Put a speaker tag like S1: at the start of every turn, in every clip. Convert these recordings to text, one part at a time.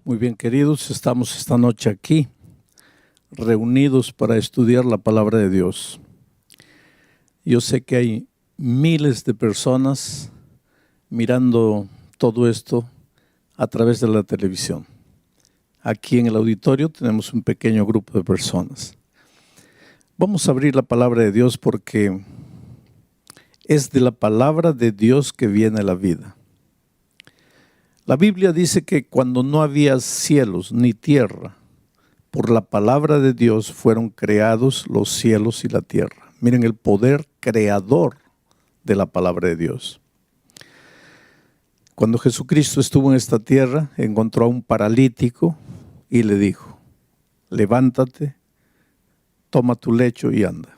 S1: Muy bien, queridos, estamos esta noche aquí, reunidos para estudiar la palabra de Dios. Yo sé que hay miles de personas mirando todo esto a través de la televisión. Aquí en el auditorio tenemos un pequeño grupo de personas. Vamos a abrir la palabra de Dios porque es de la palabra de Dios que viene la vida. La Biblia dice que cuando no había cielos ni tierra, por la palabra de Dios fueron creados los cielos y la tierra. Miren el poder creador de la palabra de Dios. Cuando Jesucristo estuvo en esta tierra, encontró a un paralítico y le dijo: levántate, toma tu lecho y anda.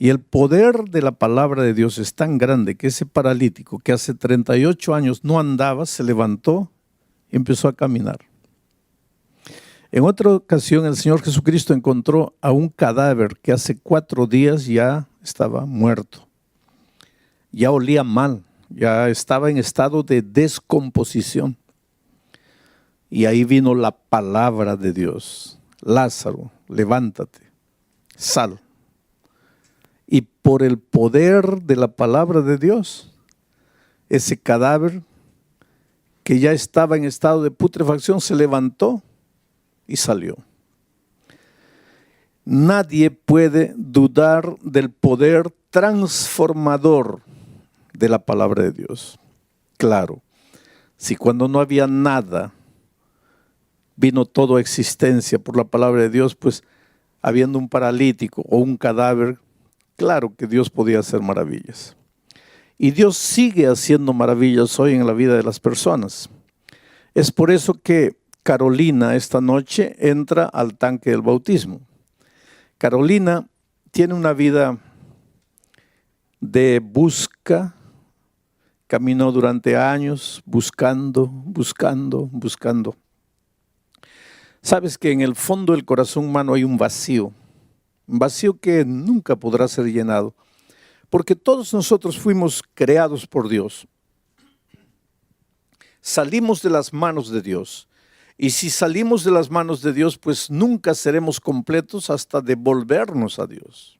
S1: Y el poder de la palabra de Dios es tan grande que ese paralítico que hace 38 años no andaba, se levantó y empezó a caminar. En otra ocasión el Señor Jesucristo encontró a un cadáver que hace 4 días ya estaba muerto. Ya olía mal, ya estaba en estado de descomposición. Y ahí vino la palabra de Dios: Lázaro, levántate, sal. Y por el poder de la palabra de Dios, ese cadáver que ya estaba en estado de putrefacción se levantó y salió. Nadie puede dudar del poder transformador de la palabra de Dios. Claro, si cuando no había nada vino todo a existencia por la palabra de Dios, pues habiendo un paralítico o un cadáver, claro que Dios podía hacer maravillas. Y Dios sigue haciendo maravillas hoy en la vida de las personas. Es por eso que Carolina esta noche entra al tanque del bautismo. Carolina tiene una vida de busca, caminó durante años buscando. Sabes que en el fondo del corazón humano hay un vacío que nunca podrá ser llenado, porque todos nosotros fuimos creados por Dios. Salimos de las manos de Dios, y si salimos de las manos de Dios, pues nunca seremos completos hasta devolvernos a Dios.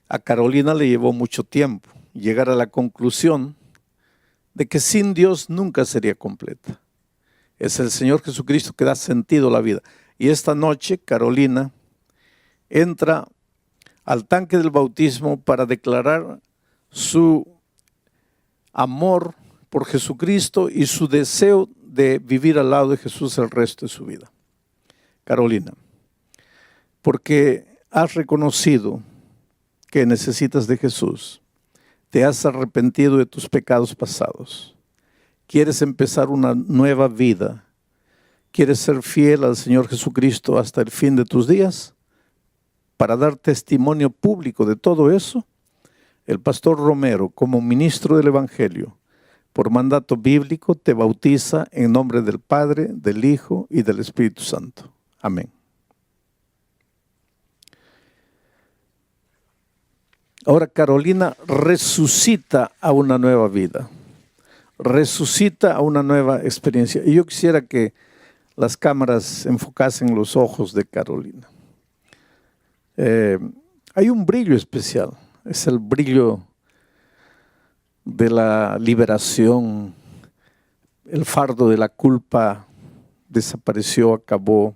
S1: A Carolina le llevó mucho tiempo llegar a la conclusión de que sin Dios nunca sería completa. Es el Señor Jesucristo que da sentido a la vida. Y esta noche Carolina entra al tanque del bautismo para declarar su amor por Jesucristo y su deseo de vivir al lado de Jesús el resto de su vida. Carolina, porque has reconocido que necesitas de Jesús, te has arrepentido de tus pecados pasados, quieres empezar una nueva vida, quieres ser fiel al Señor Jesucristo hasta el fin de tus días. Para dar testimonio público de todo eso, el pastor Romero, como ministro del Evangelio, por mandato bíblico, te bautiza en nombre del Padre, del Hijo y del Espíritu Santo. Amén. Ahora Carolina resucita a una nueva vida, resucita a una nueva experiencia. Y yo quisiera que las cámaras enfocasen los ojos de Carolina. Hay un brillo especial, es el brillo de la liberación. El fardo de la culpa desapareció, acabó.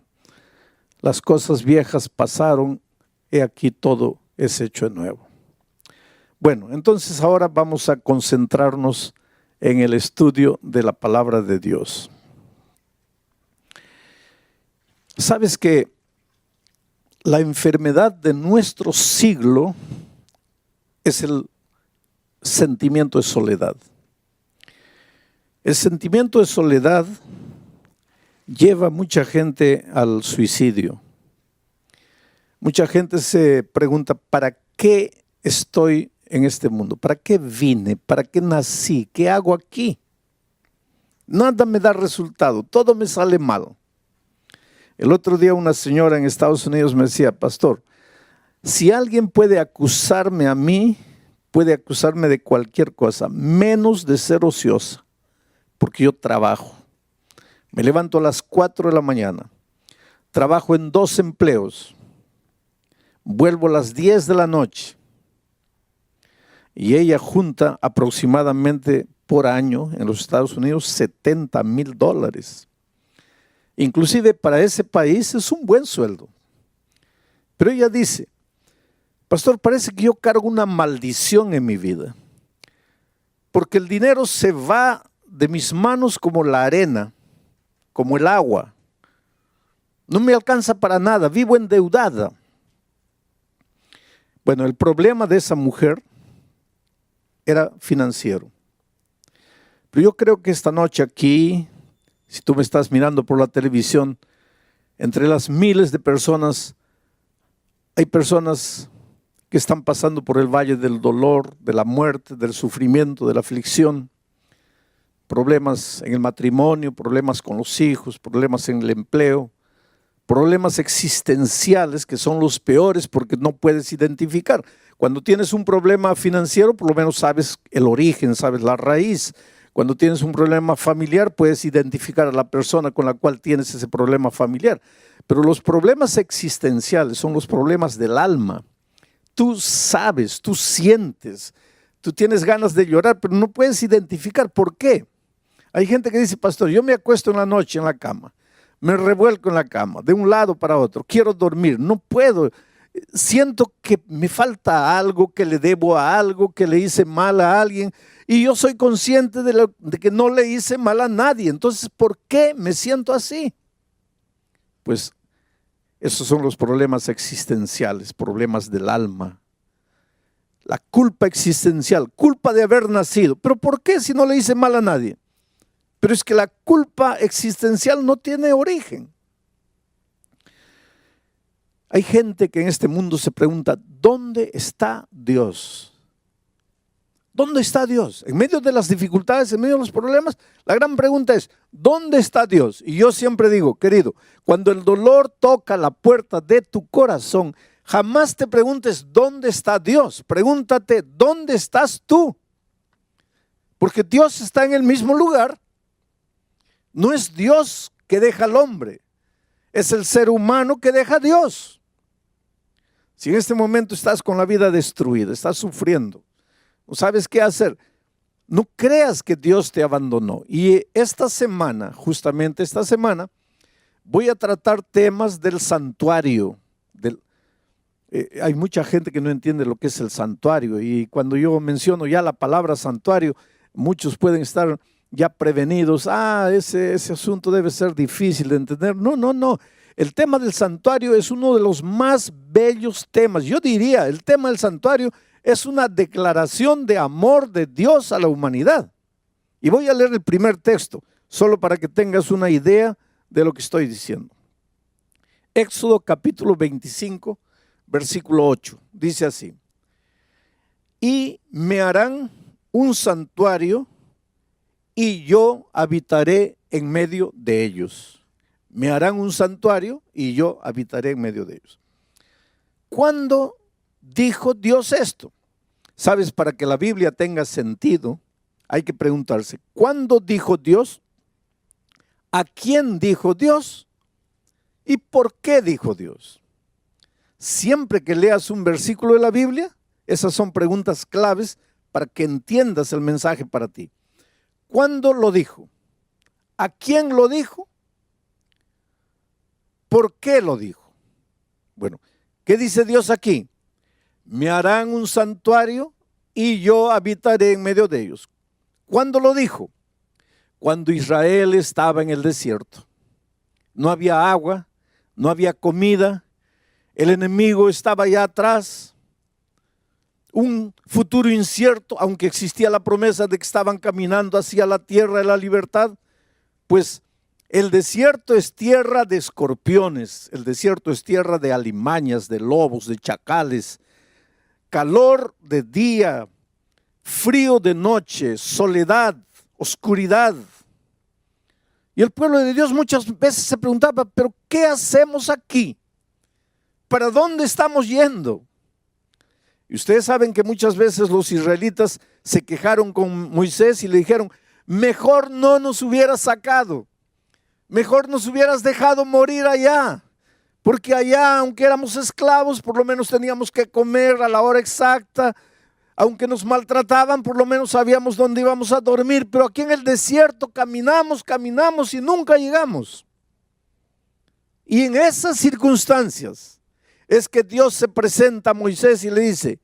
S1: Las cosas viejas pasaron, he aquí todo es hecho de nuevo. Bueno, entonces ahora vamos a concentrarnos en el estudio de la palabra de Dios. ¿Sabes que la enfermedad de nuestro siglo es el sentimiento de soledad? El sentimiento de soledad lleva a mucha gente al suicidio. Mucha gente se pregunta: ¿para qué estoy en este mundo? ¿Para qué vine? ¿Para qué nací? ¿Qué hago aquí? Nada me da resultado, todo me sale mal. El otro día una señora en Estados Unidos me decía: pastor, si alguien puede acusarme a mí, puede acusarme de cualquier cosa, menos de ser ociosa, porque yo trabajo. Me levanto a las 4 de la mañana, trabajo en 2 empleos, vuelvo a las 10 de la noche y ella junta aproximadamente por año en los Estados Unidos $70,000. Inclusive para ese país es un buen sueldo. Pero ella dice, pastor, parece que yo cargo una maldición en mi vida, porque el dinero se va de mis manos como la arena, como el agua. No me alcanza para nada, vivo endeudada. Bueno, el problema de esa mujer era financiero. Pero yo creo que esta noche aquí, si tú me estás mirando por la televisión, entre las miles de personas, hay personas que están pasando por el valle del dolor, de la muerte, del sufrimiento, de la aflicción, problemas en el matrimonio, problemas con los hijos, problemas en el empleo, problemas existenciales que son los peores porque no puedes identificar. Cuando tienes un problema financiero, por lo menos sabes el origen, sabes la raíz. Cuando tienes un problema familiar, puedes identificar a la persona con la cual tienes ese problema familiar. Pero los problemas existenciales son los problemas del alma. Tú sabes, tú sientes, tú tienes ganas de llorar, pero no puedes identificar por qué. Hay gente que dice, pastor, yo me acuesto en la noche en la cama, me revuelco en la cama, de un lado para otro, quiero dormir, no puedo. Siento que me falta algo, que le debo a algo, que le hice mal a alguien, y yo soy consciente de que no le hice mal a nadie. Entonces, ¿por qué me siento así? Pues esos son los problemas existenciales, problemas del alma. La culpa existencial, culpa de haber nacido. ¿Pero por qué si no le hice mal a nadie? Pero es que la culpa existencial no tiene origen. Hay gente que en este mundo se pregunta, ¿dónde está Dios? ¿Dónde está Dios? En medio de las dificultades, en medio de los problemas, la gran pregunta es, ¿dónde está Dios? Y yo siempre digo, querido, cuando el dolor toca la puerta de tu corazón, jamás te preguntes, ¿dónde está Dios? Pregúntate, ¿dónde estás tú? Porque Dios está en el mismo lugar. No es Dios que deja al hombre, es el ser humano que deja a Dios. Si en este momento estás con la vida destruida, estás sufriendo, no sabes qué hacer, no creas que Dios te abandonó. Y esta semana, justamente esta semana, voy a tratar temas del santuario. Hay mucha gente que no entiende lo que es el santuario, y cuando yo menciono ya la palabra santuario, muchos pueden estar ya prevenidos. Ese asunto debe ser difícil de entender. No. El tema del santuario es uno de los más bellos temas. Yo diría, el tema del santuario es una declaración de amor de Dios a la humanidad. Y voy a leer el primer texto, solo para que tengas una idea de lo que estoy diciendo. Éxodo capítulo 25, versículo 8. Dice así: y me harán un santuario y yo habitaré en medio de ellos. Me harán un santuario y yo habitaré en medio de ellos. ¿Cuándo dijo Dios esto? Sabes, para que la Biblia tenga sentido, hay que preguntarse, ¿cuándo dijo Dios? ¿A quién dijo Dios? ¿Y por qué dijo Dios? Siempre que leas un versículo de la Biblia, esas son preguntas claves para que entiendas el mensaje para ti. ¿Cuándo lo dijo? ¿A quién lo dijo? ¿Por qué lo dijo? Bueno, ¿qué dice Dios aquí? Me harán un santuario y yo habitaré en medio de ellos. ¿Cuándo lo dijo? Cuando Israel estaba en el desierto. No había agua, no había comida, el enemigo estaba allá atrás. Un futuro incierto, aunque existía la promesa de que estaban caminando hacia la tierra de la libertad, pues el desierto es tierra de escorpiones, el desierto es tierra de alimañas, de lobos, de chacales, calor de día, frío de noche, soledad, oscuridad. Y el pueblo de Dios muchas veces se preguntaba, ¿pero qué hacemos aquí? ¿Para dónde estamos yendo? Y ustedes saben que muchas veces los israelitas se quejaron con Moisés y le dijeron, mejor no nos hubiera sacado. Mejor nos hubieras dejado morir allá. Porque allá, aunque éramos esclavos, por lo menos teníamos que comer a la hora exacta. Aunque nos maltrataban, por lo menos sabíamos dónde íbamos a dormir. Pero aquí en el desierto caminamos y nunca llegamos. Y en esas circunstancias es que Dios se presenta a Moisés y le dice: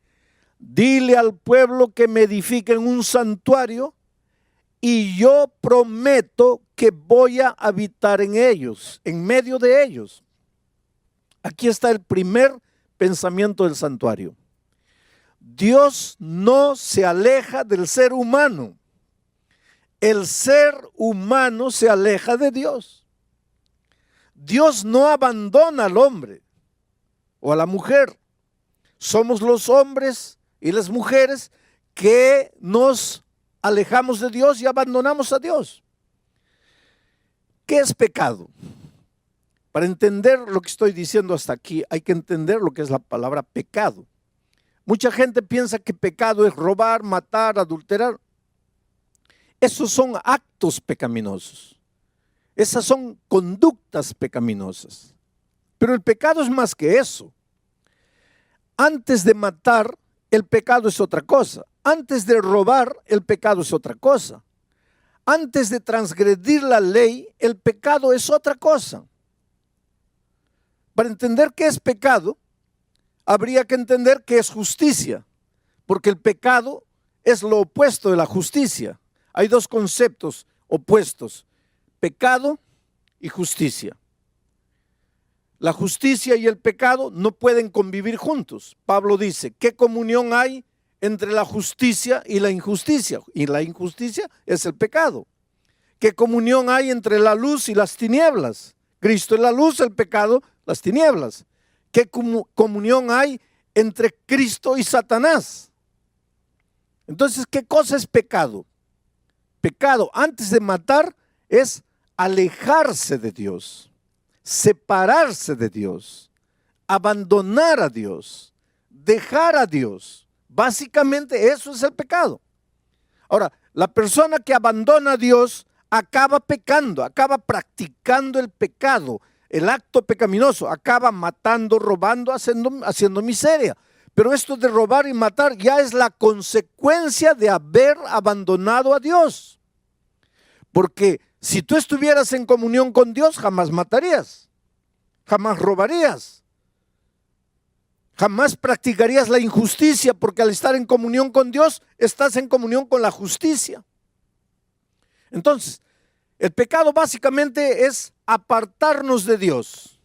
S1: dile al pueblo que me edifiquen un santuario y yo prometo que voy a habitar en ellos, en medio de ellos. Aquí está el primer pensamiento del santuario. Dios no se aleja del ser humano. El ser humano se aleja de Dios. Dios no abandona al hombre o a la mujer. Somos los hombres y las mujeres que nos alejamos de Dios y abandonamos a Dios. ¿Qué es pecado? Para entender lo que estoy diciendo hasta aquí, hay que entender lo que es la palabra pecado. Mucha gente piensa que pecado es robar, matar, adulterar. Esos son actos pecaminosos. Esas son conductas pecaminosas. Pero el pecado es más que eso. Antes de matar, el pecado es otra cosa. Antes de robar, el pecado es otra cosa. Antes de transgredir la ley, el pecado es otra cosa. Para entender qué es pecado, habría que entender qué es justicia, porque el pecado es lo opuesto de la justicia. Hay dos conceptos opuestos: pecado y justicia. La justicia y el pecado no pueden convivir juntos. Pablo dice: ¿qué comunión hay entre la justicia y la injusticia? Y la injusticia es el pecado. ¿Qué comunión hay entre la luz y las tinieblas? Cristo es la luz, el pecado, las tinieblas. ¿Qué comunión hay entre Cristo y Satanás? Entonces, ¿qué cosa es pecado? Pecado, antes de matar, es alejarse de Dios, separarse de Dios, abandonar a Dios, dejar a Dios. Básicamente eso es el pecado. Ahora, la persona que abandona a Dios acaba pecando, acaba practicando el pecado, el acto pecaminoso, acaba matando, robando, haciendo miseria. Pero esto de robar y matar ya es la consecuencia de haber abandonado a Dios. Porque si tú estuvieras en comunión con Dios, jamás matarías, jamás robarías, jamás practicarías la injusticia, porque al estar en comunión con Dios, estás en comunión con la justicia. Entonces, el pecado básicamente es apartarnos de Dios.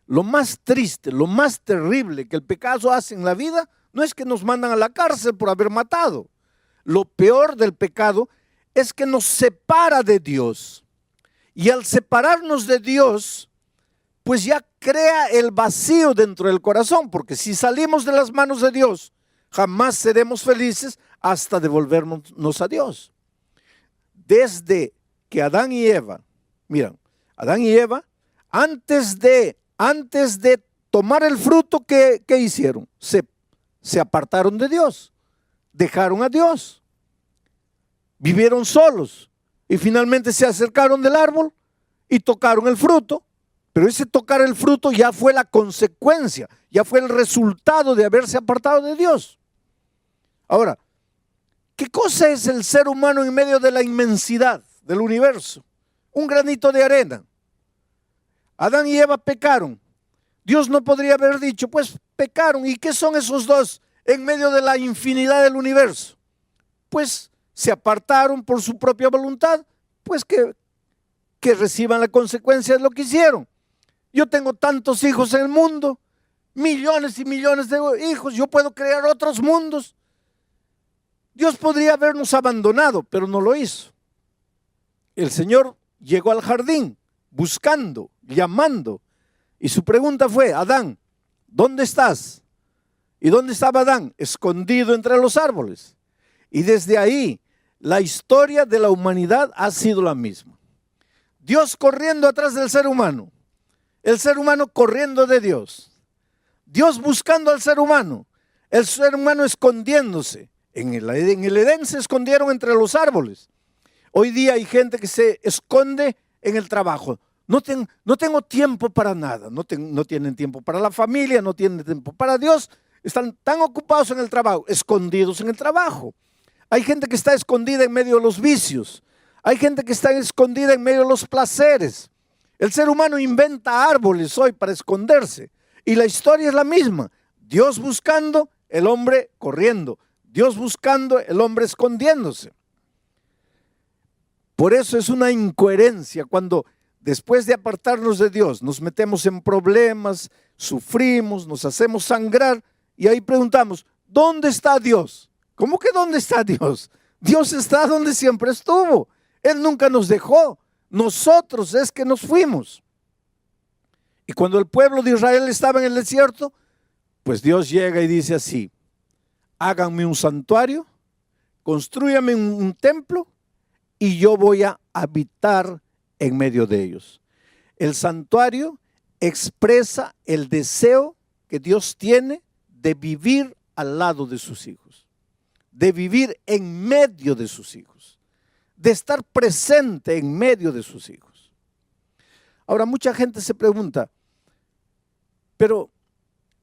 S1: Lo más triste, lo más terrible que el pecado hace en la vida no es que nos mandan a la cárcel por haber matado. Lo peor del pecado es que nos separa de Dios. Y al separarnos de Dios, pues ya crea el vacío dentro del corazón, porque si salimos de las manos de Dios, jamás seremos felices hasta devolvernos a Dios. Desde que Adán y Eva, miran, Adán y Eva, antes de tomar el fruto, ¿qué hicieron? Se apartaron de Dios, dejaron a Dios, vivieron solos y finalmente se acercaron del árbol y tocaron el fruto. Pero ese tocar el fruto ya fue la consecuencia, ya fue el resultado de haberse apartado de Dios. Ahora, ¿qué cosa es el ser humano en medio de la inmensidad del universo? Un granito de arena. Adán y Eva pecaron. Dios no podría haber dicho, pues pecaron. ¿Y qué son esos dos en medio de la infinidad del universo? Pues se apartaron por su propia voluntad, pues que reciban la consecuencia de lo que hicieron. Yo tengo tantos hijos en el mundo, millones y millones de hijos, yo puedo crear otros mundos. Dios podría habernos abandonado, pero no lo hizo. El Señor llegó al jardín buscando, llamando, y su pregunta fue: Adán, ¿dónde estás? ¿Y dónde estaba Adán? Escondido entre los árboles. Y desde ahí la historia de la humanidad ha sido la misma. Dios corriendo atrás del ser humano, el ser humano corriendo de Dios, Dios buscando al ser humano, el ser humano escondiéndose. En el Edén se escondieron entre los árboles. Hoy día hay gente que se esconde en el trabajo. No tengo tiempo para nada. No tienen tiempo para la familia, no tienen tiempo para Dios. Están tan ocupados en el trabajo, escondidos en el trabajo. Hay gente que está escondida en medio de los vicios. Hay gente que está escondida en medio de los placeres. El ser humano inventa árboles hoy para esconderse. Y la historia es la misma. Dios buscando, el hombre corriendo. Dios buscando, el hombre escondiéndose. Por eso es una incoherencia cuando después de apartarnos de Dios nos metemos en problemas, sufrimos, nos hacemos sangrar y ahí preguntamos, ¿dónde está Dios? ¿Cómo que dónde está Dios? Dios está donde siempre estuvo. Él nunca nos dejó. Nosotros es que nos fuimos. Y cuando el pueblo de Israel estaba en el desierto, pues Dios llega y dice así, háganme un santuario, constrúyame un templo y yo voy a habitar en medio de ellos. El santuario expresa el deseo que Dios tiene de vivir al lado de sus hijos, de vivir en medio de sus hijos, de estar presente en medio de sus hijos. Ahora, mucha gente se pregunta, pero,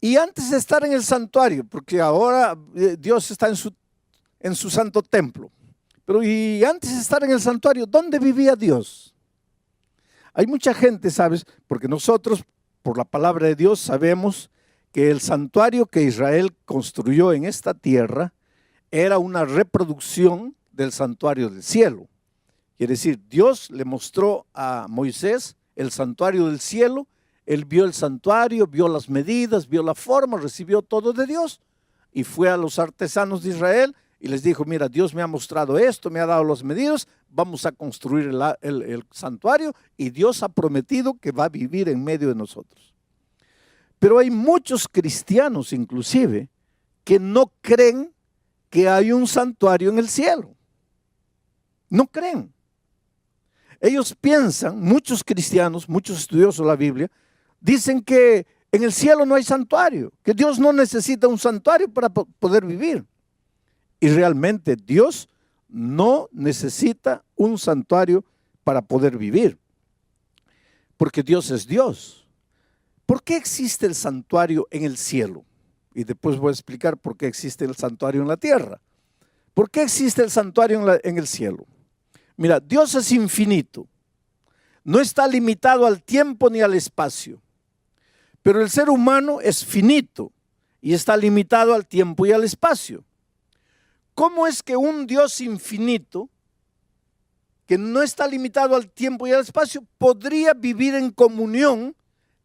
S1: ¿y antes de estar en el santuario? Porque ahora Dios está en su santo templo. Pero, ¿y antes de estar en el santuario, dónde vivía Dios? Hay mucha gente, ¿sabes? Porque nosotros, por la palabra de Dios, sabemos que el santuario que Israel construyó en esta tierra era una reproducción del santuario del cielo. Quiere decir, Dios le mostró a Moisés el santuario del cielo, él vio el santuario, vio las medidas, vio la forma, recibió todo de Dios y fue a los artesanos de Israel y les dijo, mira, Dios me ha mostrado esto, me ha dado las medidas, vamos a construir el santuario y Dios ha prometido que va a vivir en medio de nosotros. Pero hay muchos cristianos inclusive que no creen que hay un santuario en el cielo. No creen. Ellos piensan, muchos cristianos, muchos estudiosos de la Biblia, dicen que en el cielo no hay santuario, que Dios no necesita un santuario para poder vivir. Y realmente Dios no necesita un santuario para poder vivir, porque Dios es Dios. ¿Por qué existe el santuario en el cielo? Y después voy a explicar por qué existe el santuario en la tierra. ¿Por qué existe el santuario en el cielo? Mira, Dios es infinito, no está limitado al tiempo ni al espacio, pero el ser humano es finito y está limitado al tiempo y al espacio. ¿Cómo es que un Dios infinito, que no está limitado al tiempo y al espacio, podría vivir en comunión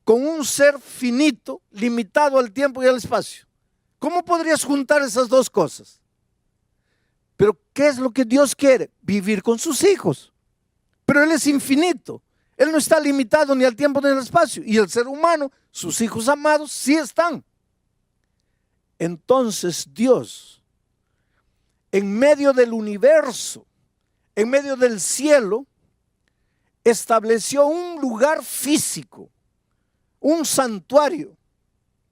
S1: con un ser finito, limitado al tiempo y al espacio? ¿Cómo podrías juntar esas dos cosas? Pero ¿qué es lo que Dios quiere? Vivir con sus hijos. Pero Él es infinito. Él no está limitado ni al tiempo ni al espacio. Y el ser humano, sus hijos amados, sí están. Entonces Dios, en medio del universo, en medio del cielo, estableció un lugar físico, un santuario.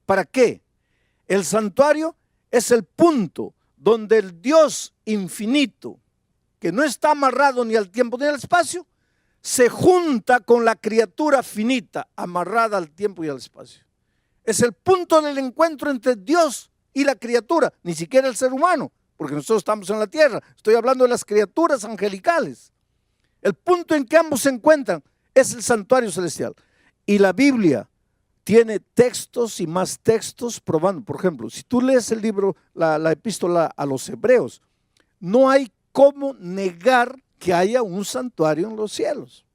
S1: ¿Para qué? El santuario es el punto donde el Dios infinito, que no está amarrado ni al tiempo ni al espacio, se junta con la criatura finita, amarrada al tiempo y al espacio. Es el punto del encuentro entre Dios y la criatura, ni siquiera el ser humano, porque nosotros estamos en la tierra. Estoy hablando de las criaturas angelicales. El punto en que ambos se encuentran es el santuario celestial. Y la Biblia tiene textos y más textos probando. Por ejemplo, si tú lees el libro, la epístola a los Hebreos, no hay cómo negar que haya un santuario en los cielos.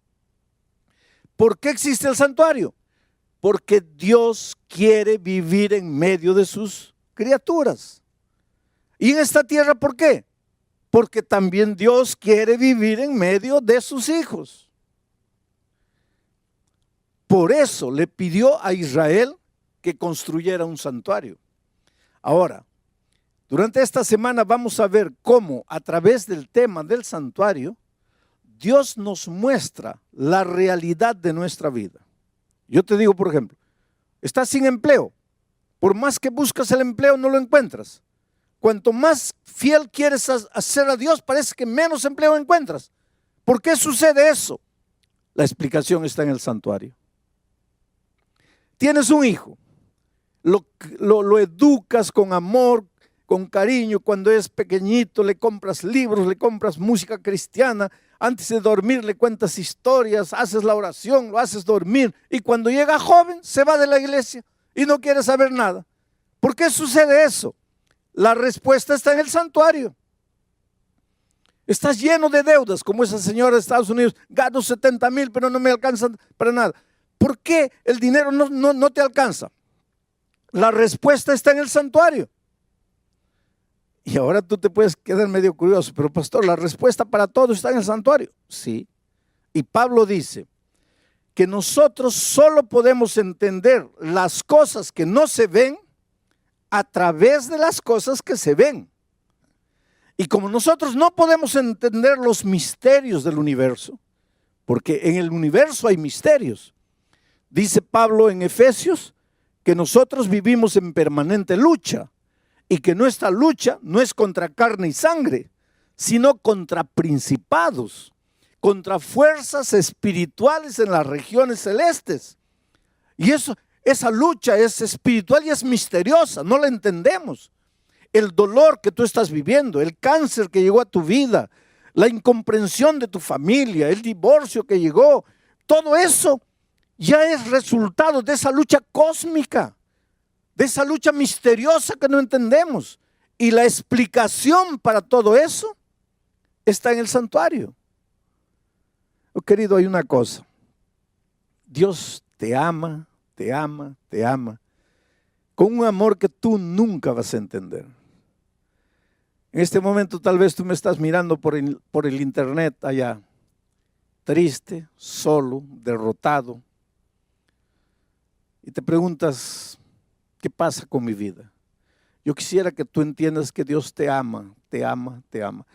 S1: ¿Por qué existe el santuario? Porque Dios quiere vivir en medio de sus criaturas. ¿Y en esta tierra por qué? Porque también Dios quiere vivir en medio de sus hijos. Por eso le pidió a Israel que construyera un santuario. Ahora, durante esta semana vamos a ver cómo a través del tema del santuario, Dios nos muestra la realidad de nuestra vida. Yo te digo, por ejemplo, estás sin empleo. Por más que buscas el empleo, no lo encuentras. Cuanto más fiel quieres hacer a Dios, parece que menos empleo encuentras. ¿Por qué sucede eso? La explicación está en el santuario. Tienes un hijo, lo educas con amor, con cariño. Cuando es pequeñito le compras libros, le compras música cristiana. Antes de dormir le cuentas historias, haces la oración, lo haces dormir. Y cuando llega joven se va de la iglesia y no quiere saber nada. ¿Por qué sucede eso? La respuesta está en el santuario. Estás lleno de deudas, como esa señora de Estados Unidos. Gano 70,000, pero no me alcanza para nada. ¿Por qué el dinero no te alcanza? La respuesta está en el santuario. Y ahora tú te puedes quedar medio curioso, pero pastor, la respuesta para todo está en el santuario. Sí. Y Pablo dice que nosotros solo podemos entender las cosas que no se ven a través de las cosas que se ven. Y como nosotros no podemos entender los misterios del universo, porque en el universo hay misterios, dice Pablo en Efesios que nosotros vivimos en permanente lucha y que nuestra lucha no es contra carne y sangre, sino contra principados, contra fuerzas espirituales en las regiones celestes. Y esa lucha es espiritual y es misteriosa, no la entendemos. El dolor que tú estás viviendo, el cáncer que llegó a tu vida, la incomprensión de tu familia, el divorcio que llegó, todo eso ya es resultado de esa lucha cósmica, de esa lucha misteriosa que no entendemos. Y la explicación para todo eso está en el santuario. Oh, querido, hay una cosa. Dios te ama, te ama, te ama, con un amor que tú nunca vas a entender. En este momento tal vez tú me estás mirando por el internet allá, triste, solo, derrotado, y te preguntas, ¿qué pasa con mi vida? Yo quisiera que tú entiendas que Dios te ama, te ama, te ama.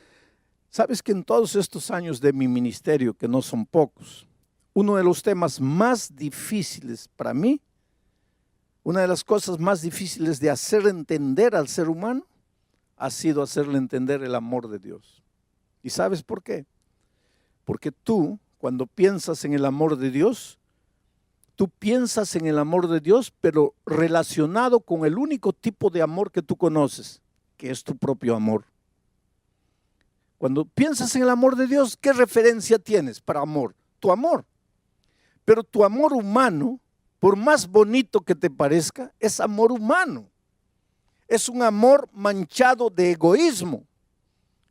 S1: Sabes que en todos estos años de mi ministerio, que no son pocos, uno de los temas más difíciles para mí, una de las cosas más difíciles de hacer entender al ser humano, ha sido hacerle entender el amor de Dios. ¿Y sabes por qué? Porque tú, cuando piensas en el amor de Dios, tú piensas en el amor de Dios, pero relacionado con el único tipo de amor que tú conoces, que es tu propio amor. Cuando piensas en el amor de Dios, ¿qué referencia tienes para amor? Tu amor. Pero tu amor humano, por más bonito que te parezca, es amor humano. Es un amor manchado de egoísmo.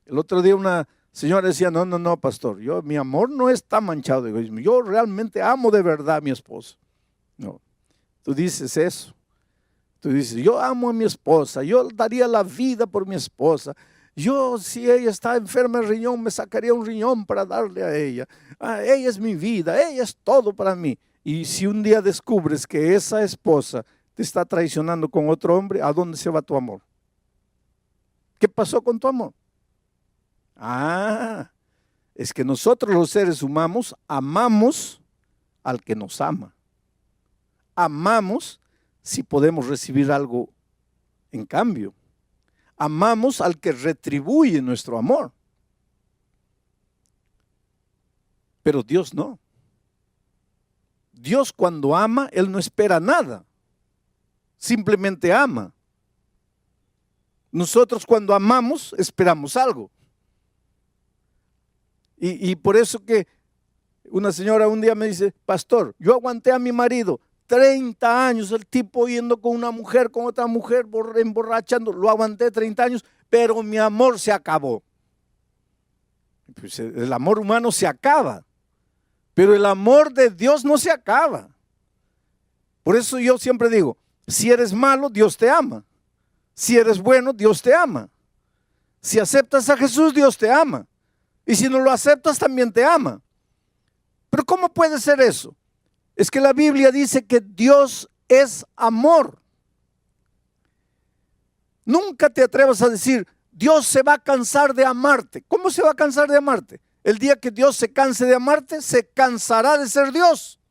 S1: El otro día una señora decía, no, pastor, mi amor no está manchado de egoísmo. Yo realmente amo de verdad a mi esposa. No, tú dices eso. Tú dices, yo amo a mi esposa, yo daría la vida por mi esposa. Yo, si ella está enferma de riñón, me sacaría un riñón para darle a ella. Ella es mi vida, ella es todo para mí. Y si un día descubres que esa esposa te está traicionando con otro hombre, ¿a dónde se va tu amor? ¿Qué pasó con tu amor? Es que nosotros los seres humanos amamos al que nos ama. Amamos si podemos recibir algo en cambio. Amamos al que retribuye nuestro amor. Pero Dios no. Dios cuando ama, Él no espera nada. Simplemente ama. Nosotros cuando amamos esperamos algo. Y por eso que una señora un día me dice, pastor, yo aguanté a mi marido 30 años, el tipo yendo con una mujer, con otra mujer, emborrachando, lo aguanté 30 años, pero mi amor se acabó. Pues el amor humano se acaba, pero el amor de Dios no se acaba. Por eso yo siempre digo, si eres malo, Dios te ama. Si eres bueno, Dios te ama. Si aceptas a Jesús, Dios te ama. Y si no lo aceptas, también te ama. Pero ¿cómo puede ser eso? Es que la Biblia dice que Dios es amor. Nunca te atrevas a decir, Dios se va a cansar de amarte. ¿Cómo se va a cansar de amarte? El día que Dios se canse de amarte, se cansará de ser Dios.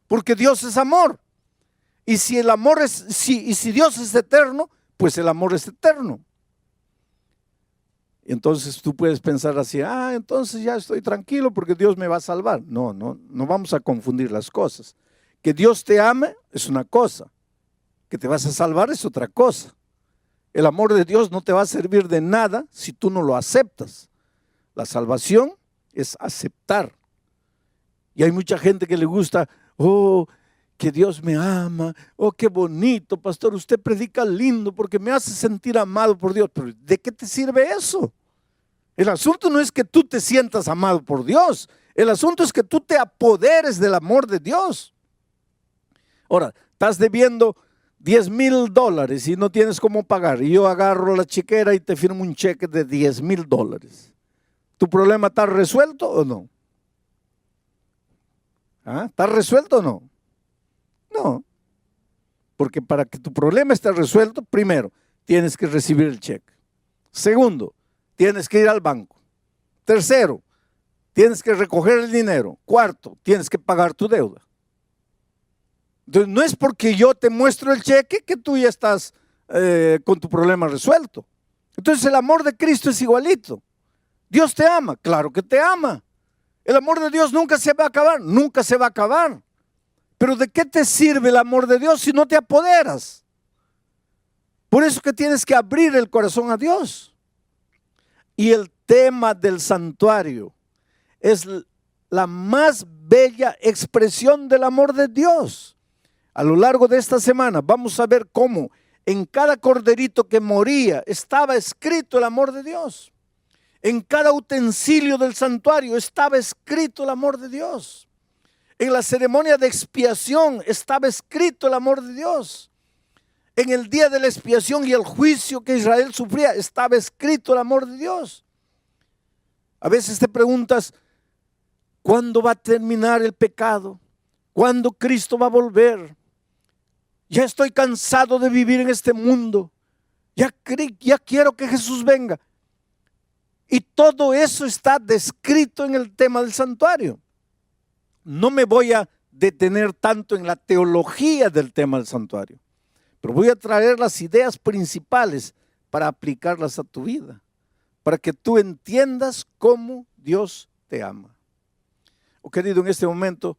S1: Porque Dios es amor. Y si el amor si Dios es eterno, pues el amor es eterno. Entonces tú puedes pensar así, entonces ya estoy tranquilo porque Dios me va a salvar. No vamos a confundir las cosas. Que Dios te ame es una cosa, que te vas a salvar es otra cosa. El amor de Dios no te va a servir de nada si tú no lo aceptas. La salvación es aceptar. Y hay mucha gente que le gusta, que Dios me ama, qué bonito, pastor, usted predica lindo porque me hace sentir amado por Dios. Pero ¿de qué te sirve eso? El asunto no es que tú te sientas amado por Dios, el asunto es que tú te apoderes del amor de Dios. Ahora, estás debiendo $10,000 y no tienes cómo pagar, y yo agarro la chequera y te firmo un cheque de $10,000. ¿Tu problema está resuelto o no? ¿Está resuelto o no? No, porque para que tu problema esté resuelto, primero, tienes que recibir el cheque. Segundo, tienes que ir al banco. Tercero, tienes que recoger el dinero. Cuarto, tienes que pagar tu deuda. Entonces, no es porque yo te muestro el cheque que tú ya estás con tu problema resuelto. Entonces, el amor de Cristo es igualito. Dios te ama, claro que te ama. El amor de Dios nunca se va a acabar, nunca se va a acabar. Pero ¿de qué te sirve el amor de Dios si no te apoderas? Por eso que tienes que abrir el corazón a Dios. Y el tema del santuario es la más bella expresión del amor de Dios. A lo largo de esta semana vamos a ver cómo en cada corderito que moría estaba escrito el amor de Dios. En cada utensilio del santuario estaba escrito el amor de Dios. En la ceremonia de expiación estaba escrito el amor de Dios. En el día de la expiación y el juicio que Israel sufría estaba escrito el amor de Dios. A veces te preguntas, ¿cuándo va a terminar el pecado? ¿Cuándo Cristo va a volver? Ya estoy cansado de vivir en este mundo. Ya quiero que Jesús venga. Y todo eso está descrito en el tema del santuario. No me voy a detener tanto en la teología del tema del santuario, pero voy a traer las ideas principales para aplicarlas a tu vida, para que tú entiendas cómo Dios te ama. Querido, en este momento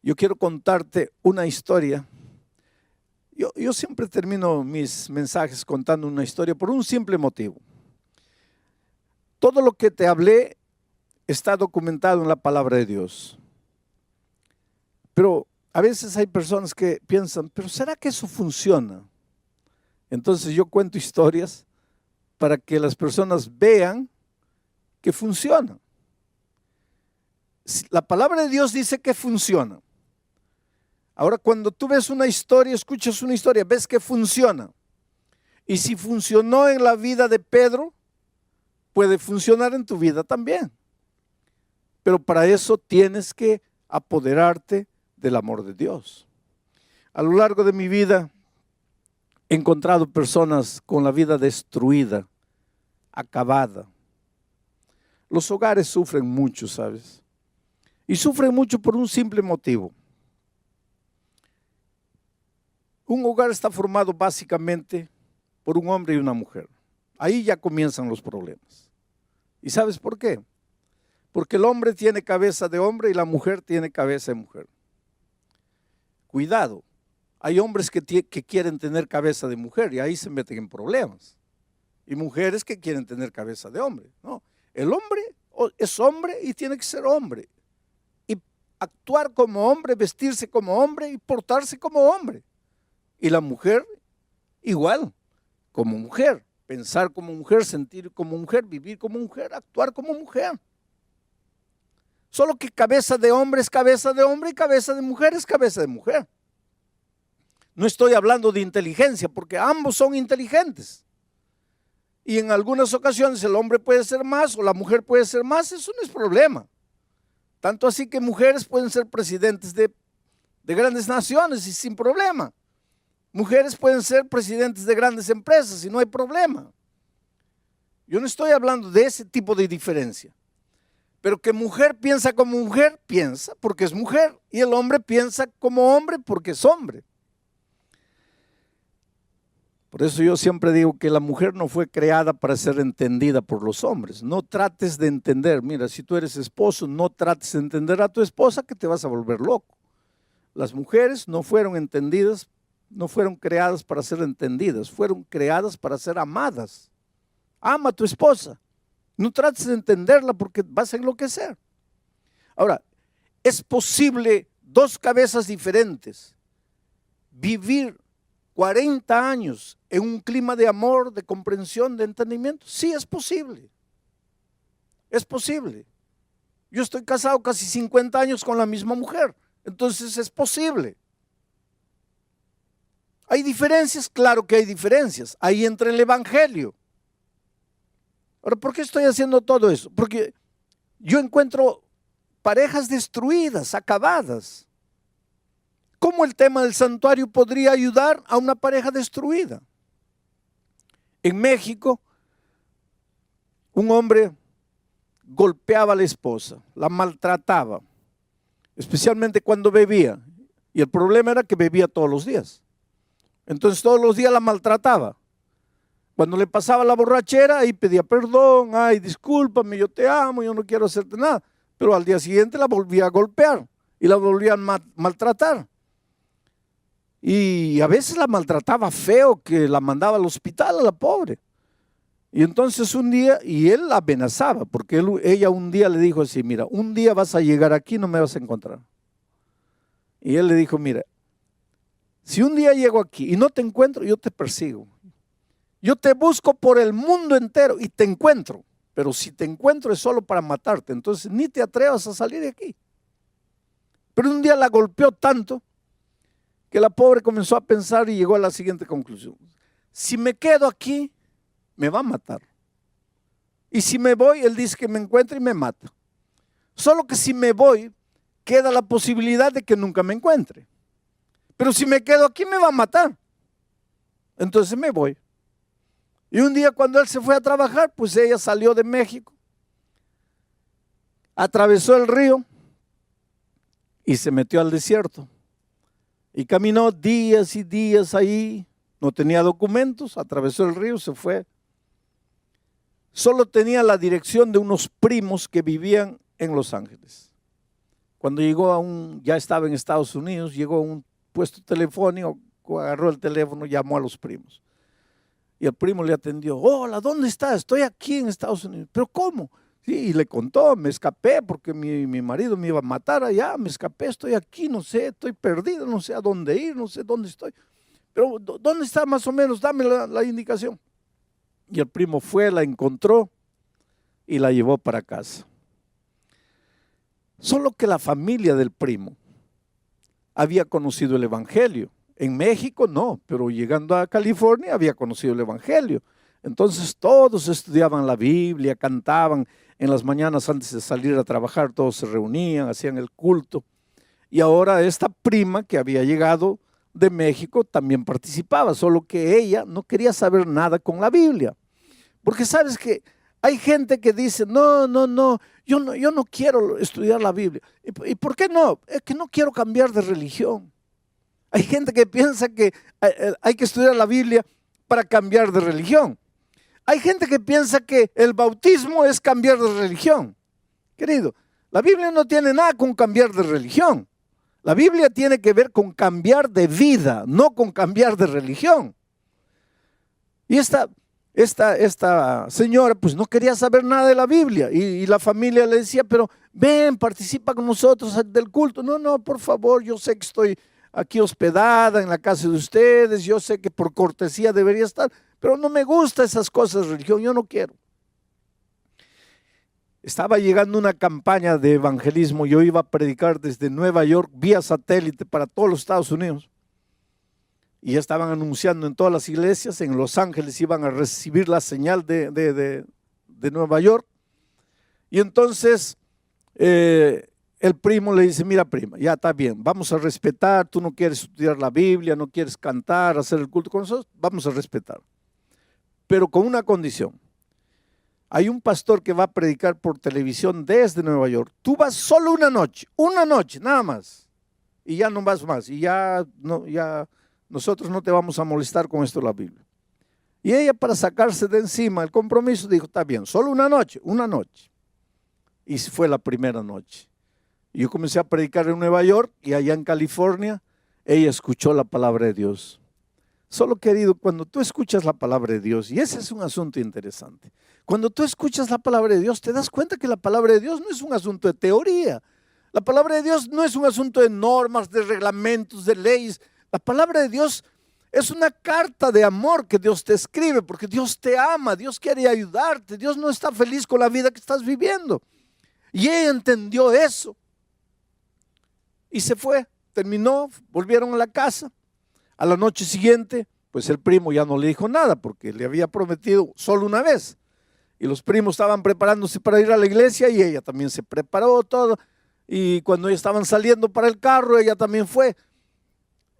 S1: yo quiero contarte una historia. Yo siempre termino mis mensajes contando una historia por un simple motivo. Todo lo que te hablé está documentado en la palabra de Dios. Pero a veces hay personas que piensan, ¿pero será que eso funciona? Entonces yo cuento historias para que las personas vean que funciona. La palabra de Dios dice que funciona. Ahora, cuando tú ves una historia, escuchas una historia, ves que funciona. Y si funcionó en la vida de Pedro, puede funcionar en tu vida también. Pero para eso tienes que apoderarte del amor de Dios. A lo largo de mi vida he encontrado personas con la vida destruida, acabada. Los hogares sufren mucho, ¿sabes? Y sufren mucho por un simple motivo. Un hogar está formado básicamente por un hombre y una mujer. Ahí ya comienzan los problemas. ¿Y sabes por qué? Porque el hombre tiene cabeza de hombre y la mujer tiene cabeza de mujer. Cuidado, hay hombres que quieren tener cabeza de mujer y ahí se meten en problemas. Y mujeres que quieren tener cabeza de hombre. No, el hombre es hombre y tiene que ser hombre. Y actuar como hombre, vestirse como hombre y portarse como hombre. Y la mujer igual, como mujer. Pensar como mujer, sentir como mujer, vivir como mujer, actuar como mujer. Solo que cabeza de hombre es cabeza de hombre y cabeza de mujer es cabeza de mujer. No estoy hablando de inteligencia porque ambos son inteligentes. Y en algunas ocasiones el hombre puede ser más o la mujer puede ser más, eso no es problema. Tanto así que mujeres pueden ser presidentes de grandes naciones y sin problema. Mujeres pueden ser presidentes de grandes empresas y no hay problema. Yo no estoy hablando de ese tipo de diferencia. Pero que mujer piensa como mujer, piensa porque es mujer. Y el hombre piensa como hombre porque es hombre. Por eso yo siempre digo que la mujer no fue creada para ser entendida por los hombres. No trates de entender. Mira, si tú eres esposo, no trates de entender a tu esposa, que te vas a volver loco. Las mujeres no fueron entendidas, no fueron creadas para ser entendidas, fueron creadas para ser amadas. Ama a tu esposa. No trates de entenderla porque vas a enloquecer. Ahora, es posible dos cabezas diferentes vivir 40 años en un clima de amor, de comprensión, de entendimiento. Sí, es posible. Es posible. Yo estoy casado casi 50 años con la misma mujer. Entonces es posible. ¿Hay diferencias? Claro que hay diferencias. Ahí entra el evangelio. Ahora, ¿por qué estoy haciendo todo eso? Porque yo encuentro parejas destruidas, acabadas. ¿Cómo el tema del santuario podría ayudar a una pareja destruida? En México, un hombre golpeaba a la esposa, la maltrataba, especialmente cuando bebía. Y el problema era que bebía todos los días. Entonces todos los días la maltrataba. Cuando le pasaba la borrachera, ahí pedía perdón, ay, discúlpame, yo te amo, yo no quiero hacerte nada. Pero al día siguiente la volvía a golpear y la volvía a maltratar. Y a veces la maltrataba feo, que la mandaba al hospital a la pobre. Y entonces un día, y él la amenazaba, porque ella un día le dijo así, mira, un día vas a llegar aquí y no me vas a encontrar. Y él le dijo, mira, si un día llego aquí y no te encuentro, yo te persigo. Yo te busco por el mundo entero y te encuentro. Pero si te encuentro es solo para matarte, entonces ni te atrevas a salir de aquí. Pero un día la golpeó tanto que la pobre comenzó a pensar y llegó a la siguiente conclusión. Si me quedo aquí, me va a matar. Y si me voy, él dice que me encuentra y me mata. Solo que si me voy, queda la posibilidad de que nunca me encuentre. Pero si me quedo aquí, me va a matar. Entonces me voy. Y un día cuando él se fue a trabajar, pues ella salió de México, atravesó el río y se metió al desierto. Y caminó días y días ahí, no tenía documentos, atravesó el río, se fue. Solo tenía la dirección de unos primos que vivían en Los Ángeles. Cuando llegó ya estaba en Estados Unidos, llegó a un puesto telefónico, agarró el teléfono, llamó a los primos. Y el primo le atendió, hola, ¿dónde estás? Estoy aquí en Estados Unidos. ¿Pero cómo? Sí, y le contó, me escapé porque mi marido me iba a matar allá, me escapé, estoy aquí, no sé, estoy perdido, no sé a dónde ir, no sé dónde estoy. Pero ¿dónde está más o menos? Dame la indicación. Y el primo fue, la encontró y la llevó para casa. Solo que la familia del primo había conocido el evangelio. En México no, pero llegando a California había conocido el evangelio. Entonces todos estudiaban la Biblia, cantaban en las mañanas antes de salir a trabajar, todos se reunían, hacían el culto. Y ahora esta prima que había llegado de México también participaba, solo que ella no quería saber nada con la Biblia. Porque sabes que hay gente que dice, no, yo no quiero estudiar la Biblia. ¿Y por qué no? Es que no quiero cambiar de religión. Hay gente que piensa que hay que estudiar la Biblia para cambiar de religión. Hay gente que piensa que el bautismo es cambiar de religión. Querido, la Biblia no tiene nada con cambiar de religión. La Biblia tiene que ver con cambiar de vida, no con cambiar de religión. Y esta señora pues no quería saber nada de la Biblia y la familia le decía, pero ven, participa con nosotros del culto. No, por favor, yo sé que estoy aquí hospedada en la casa de ustedes, yo sé que por cortesía debería estar, pero no me gustan esas cosas de religión, yo no quiero. Estaba llegando una campaña de evangelismo, yo iba a predicar desde Nueva York vía satélite para todos los Estados Unidos. Y ya estaban anunciando en todas las iglesias, en Los Ángeles iban a recibir la señal de Nueva York. Y entonces el primo le dice, mira prima, ya está bien, vamos a respetar, tú no quieres estudiar la Biblia, no quieres cantar, hacer el culto con nosotros, vamos a respetar. Pero con una condición. Hay un pastor que va a predicar por televisión desde Nueva York. Tú vas solo una noche, nada más. Y ya no vas más. Y ya nosotros no te vamos a molestar con esto de la Biblia. Y ella, para sacarse de encima el compromiso, dijo, está bien, solo una noche. Y fue la primera noche. Yo comencé a predicar en Nueva York y allá en California, ella escuchó la palabra de Dios. Solo, querido, cuando tú escuchas la palabra de Dios, y ese es un asunto interesante, cuando tú escuchas la palabra de Dios, te das cuenta que la palabra de Dios no es un asunto de teoría. La palabra de Dios no es un asunto de normas, de reglamentos, de leyes. La palabra de Dios es una carta de amor que Dios te escribe, porque Dios te ama, Dios quiere ayudarte, Dios no está feliz con la vida que estás viviendo. Y ella entendió eso. Y se fue, terminó, volvieron a la casa. A la noche siguiente, pues el primo ya no le dijo nada, porque le había prometido solo una vez. Y los primos estaban preparándose para ir a la iglesia y ella también se preparó todo. Y cuando ellos estaban saliendo para el carro, ella también fue.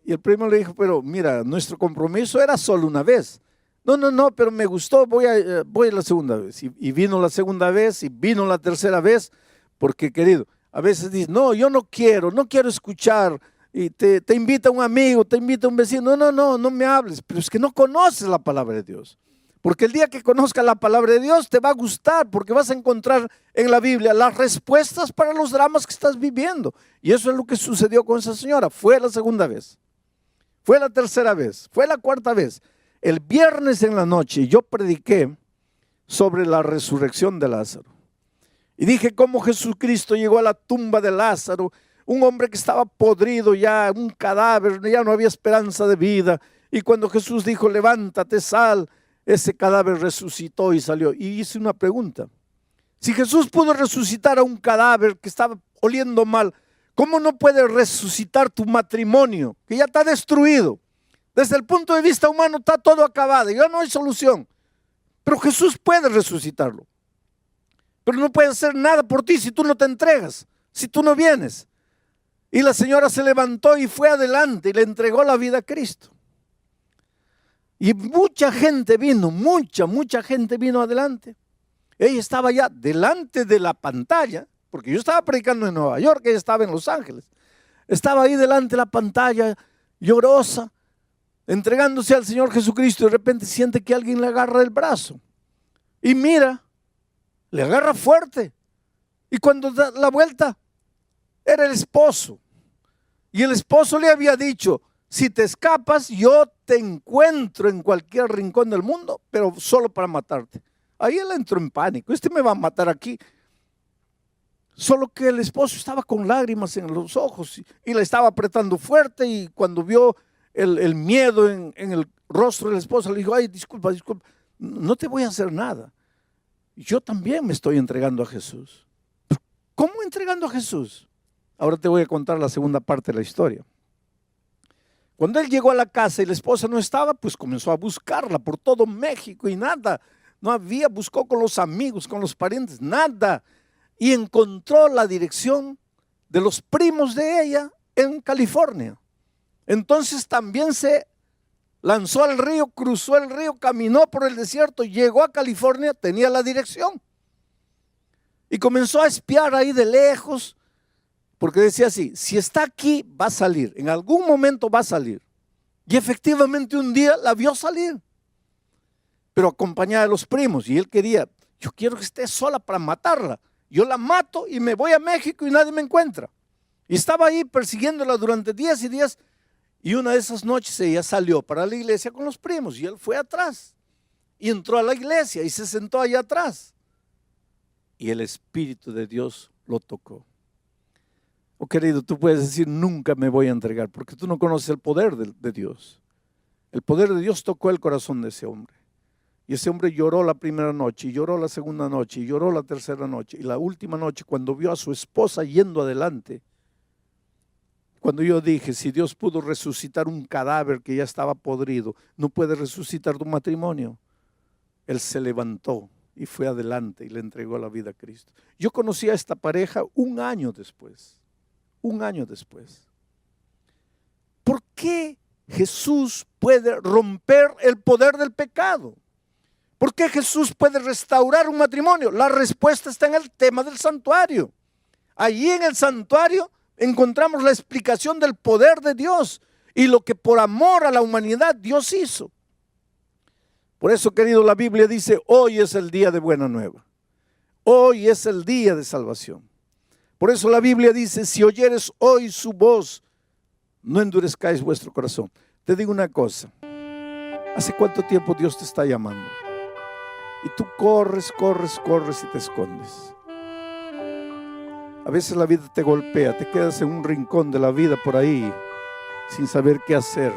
S1: Y el primo le dijo, pero mira, nuestro compromiso era solo una vez. No, pero me gustó, voy a la segunda vez. Y vino la segunda vez y vino la tercera vez, porque, querido, a veces dices, no, yo no quiero escuchar. Y te invita un amigo, te invita un vecino, no me hables, pero es que no conoces la palabra de Dios. Porque el día que conozcas la palabra de Dios te va a gustar, porque vas a encontrar en la Biblia las respuestas para los dramas que estás viviendo. Y eso es lo que sucedió con esa señora. Fue la segunda vez, fue la tercera vez, fue la cuarta vez. El viernes en la noche yo prediqué sobre la resurrección de Lázaro. Y dije cómo Jesucristo llegó a la tumba de Lázaro, un hombre que estaba podrido ya, un cadáver, ya no había esperanza de vida. Y cuando Jesús dijo, levántate, sal, ese cadáver resucitó y salió. Y hice una pregunta. Si Jesús pudo resucitar a un cadáver que estaba oliendo mal, ¿cómo no puede resucitar tu matrimonio, que ya está destruido? Desde el punto de vista humano está todo acabado, ya no hay solución. Pero Jesús puede resucitarlo. Pero no puede hacer nada por ti si tú no te entregas, si tú no vienes. Y la señora se levantó y fue adelante y le entregó la vida a Cristo. Y mucha gente vino, mucha gente vino adelante. Ella estaba ya delante de la pantalla, porque yo estaba predicando en Nueva York, ella estaba en Los Ángeles. Estaba ahí delante de la pantalla, llorosa, entregándose al Señor Jesucristo, y de repente siente que alguien le agarra el brazo. Y mira, le agarra fuerte. Y cuando da la vuelta, era el esposo. Y el esposo le había dicho, si te escapas, yo te encuentro en cualquier rincón del mundo, pero solo para matarte. Ahí él entró en pánico, este me va a matar aquí. Solo que el esposo estaba con lágrimas en los ojos y la estaba apretando fuerte, y cuando vio el miedo en el rostro del esposo, le dijo, ay, disculpa, no te voy a hacer nada. Yo también me estoy entregando a Jesús. ¿Cómo entregando a Jesús? Ahora te voy a contar la segunda parte de la historia. Cuando él llegó a la casa y la esposa no estaba, pues comenzó a buscarla por todo México y nada. No había, buscó con los amigos, con los parientes, nada. Y encontró la dirección de los primos de ella en California. Entonces también se lanzó al río, cruzó el río, caminó por el desierto, llegó a California, tenía la dirección. Y comenzó a espiar ahí de lejos, porque decía así, si está aquí va a salir, en algún momento va a salir. Y efectivamente un día la vio salir, pero acompañada de los primos. Y él quería, yo quiero que esté sola para matarla. Yo la mato y me voy a México y nadie me encuentra. Y estaba ahí persiguiéndola durante días y días. Y una de esas noches ella salió para la iglesia con los primos y él fue atrás. Y entró a la iglesia y se sentó allá atrás. Y el Espíritu de Dios lo tocó. Oh, querido, tú puedes decir, nunca me voy a entregar, porque tú no conoces el poder de Dios. El poder de Dios tocó el corazón de ese hombre. Y ese hombre lloró la primera noche, y lloró la segunda noche, y lloró la tercera noche. Y la última noche, cuando vio a su esposa yendo adelante, cuando yo dije, si Dios pudo resucitar un cadáver que ya estaba podrido, no puede resucitar tu matrimonio. Él se levantó y fue adelante y le entregó la vida a Cristo. Yo conocí a esta pareja un año después. ¿Por qué Jesús puede romper el poder del pecado? ¿Por qué Jesús puede restaurar un matrimonio? La respuesta está en el tema del santuario. Allí en el santuario encontramos la explicación del poder de Dios y lo que por amor a la humanidad Dios hizo. Por eso, querido, la Biblia dice, hoy es el día de buena nueva. Hoy es el día de salvación. Por eso la Biblia dice, si oyeres hoy su voz, no endurezcáis vuestro corazón. Te digo una cosa, ¿hace cuánto tiempo Dios te está llamando? Y tú corres y te escondes. A veces la vida te golpea, te quedas en un rincón de la vida por ahí, sin saber qué hacer.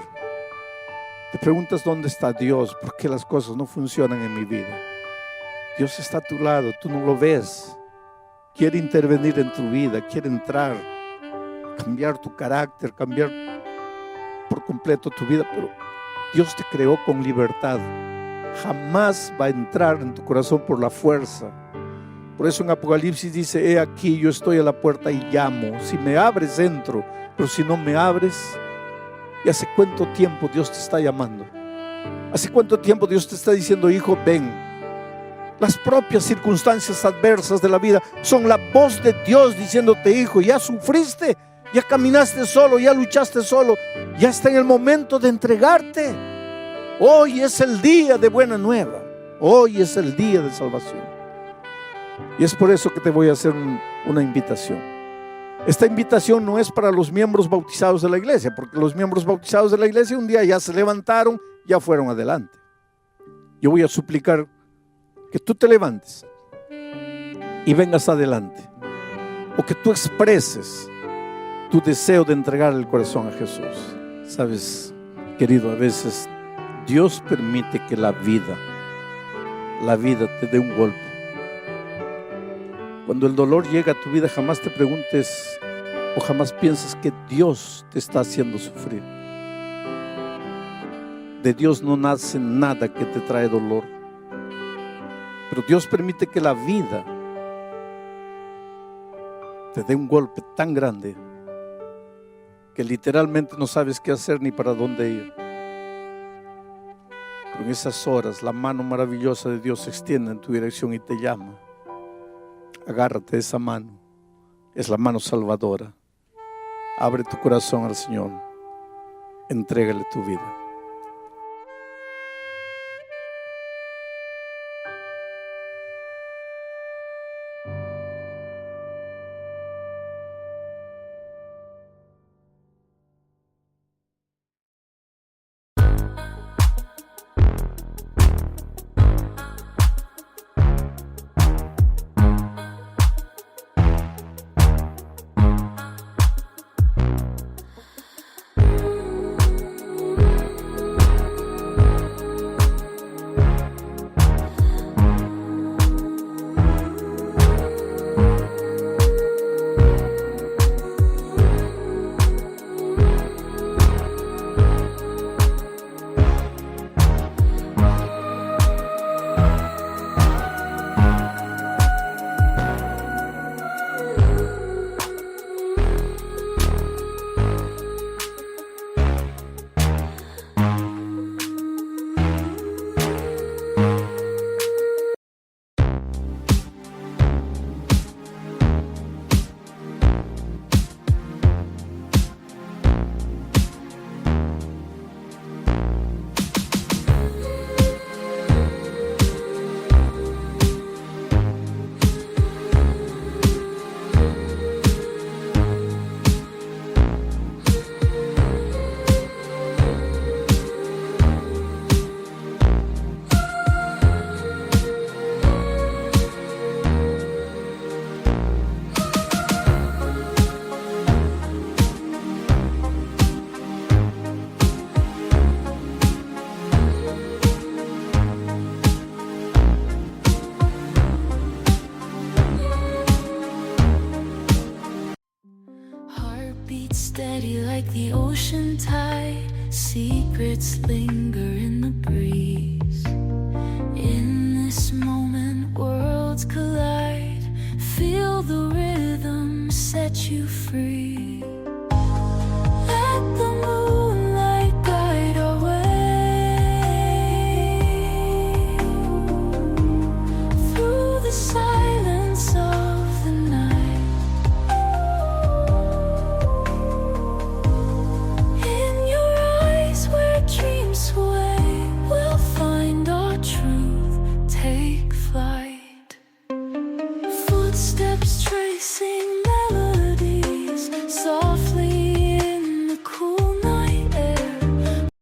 S1: Te preguntas dónde está Dios, por qué las cosas no funcionan en mi vida. Dios está a tu lado, tú no lo ves. Quiere intervenir en tu vida, quiere entrar, cambiar tu carácter, cambiar por completo tu vida, pero Dios te creó con libertad. Jamás va a entrar en tu corazón por la fuerza. Por eso en Apocalipsis dice, he aquí yo estoy a la puerta y llamo. Si me abres entro, pero si no me abres. ¿Y hace cuánto tiempo Dios te está llamando? ¿Hace cuánto tiempo Dios te está diciendo, hijo, ven? Las propias circunstancias adversas de la vida son la voz de Dios diciéndote, hijo, ya sufriste, ya caminaste solo, ya luchaste solo, ya está en el momento de entregarte. Hoy es el día de buena nueva, hoy es el día de salvación. Y es por eso que te voy a hacer una invitación. Esta invitación no es para los miembros bautizados de la iglesia, porque los miembros bautizados de la iglesia un día ya se levantaron, ya fueron adelante. Yo voy a suplicar que tú te levantes y vengas adelante, o que tú expreses tu deseo de entregar el corazón a Jesús. Sabes, querido, a veces Dios permite que la vida te dé un golpe. Cuando el dolor llega a tu vida, jamás te preguntes o jamás pienses que Dios te está haciendo sufrir. De Dios no nace nada que te trae dolor. Pero Dios permite que la vida te dé un golpe tan grande que literalmente no sabes qué hacer ni para dónde ir. Pero en esas horas la mano maravillosa de Dios se extiende en tu dirección y te llama. Agárrate de esa mano, es la mano salvadora. Abre tu corazón al Señor, entrégale tu vida.
S2: Steady like the ocean tide, secrets linger in the breeze. In this moment, worlds collide. Feel the rhythm set you free. Let the moonlight guide our way through the silence of the night. Sway, we'll find our footsteps tracing